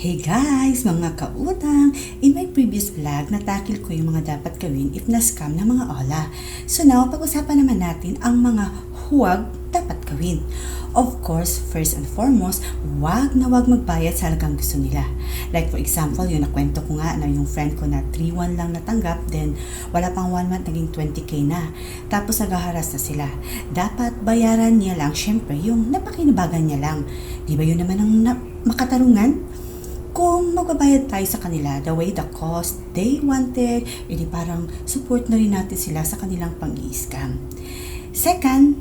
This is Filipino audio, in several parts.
Hey guys, mga kautang! In my previous vlog, natakil ko yung mga dapat gawin if na-scam ng mga ola. So now, pag-usapan naman natin ang mga huwag dapat gawin. Of course, first and foremost, wag na wag magbayad sa halagang gusto nila. Like for example, yung nakwento ko nga na yung friend ko na 3-1 lang natanggap, then wala pang 1 month, naging 20k na. Tapos naghaharas na sila. Dapat bayaran niya lang, syempre, yung napakinabagan niya lang. Di ba yun naman ang makatarungan? Kung magbabayad tayo sa kanila, the way the cost they wanted, edi parang support na rin natin sila sa kanilang pang-i-scam. Second,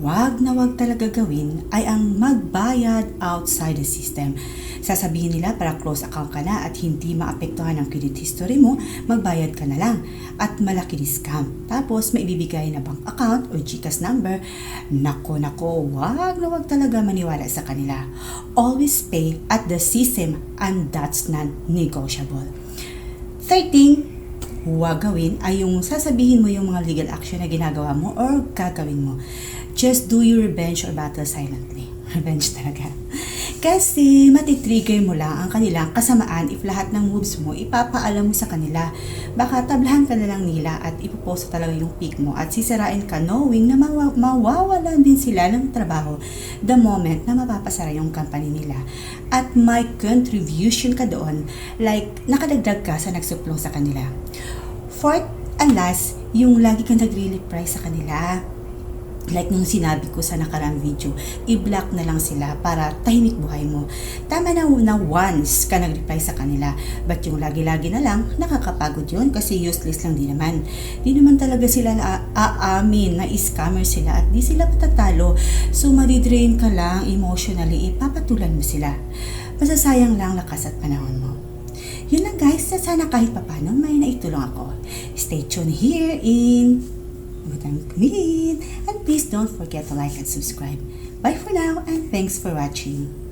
wag na wag talaga gawin ay ang magbayad outside the system. Sasabihin nila para close account ka na at hindi maapektuhan ang credit history mo, magbayad ka na lang at malaki discount. Tapos may ibibigay na bank account o GCash number. Nako, wag na wag talaga maniwala sa kanila. Always pay at the system and that's non-negotiable. Third thing, huwag gawin ay yung sasabihin mo yung mga legal action na ginagawa mo or gagawin mo. Just do your revenge or battle silently. Revenge talaga. Kasi matitrigger mo lang ang kanilang kasamaan if lahat ng moves mo ipapaalam mo sa kanila. Baka tablahan ka na lang nila at ipopost talaga yung pic mo at sisirain ka knowing na mawawalan din sila ng trabaho the moment na mapapasara yung company nila. At may contribution ka doon like nakadagdag ka sa nagsuplong sa kanila. Fourth and last, yung lagi kang nag-reply sa kanila. Like nung sinabi ko sa nakarang video, i-block na lang sila para tahimik buhay mo. Tama na once ka nag-reply sa kanila, but yung lagi-lagi na lang, nakakapagod yun kasi useless lang din naman. Di naman talaga sila aamin na scammer sila at di sila patatalo. So madidrain ka lang emotionally, ipapatulan mo sila. Masasayang lang lakas at panahon mo. Yun lang guys, sana kahit papano may naitulong ako. Stay tuned here in Utang Queen. And please don't forget to like and subscribe. Bye for now and thanks for watching.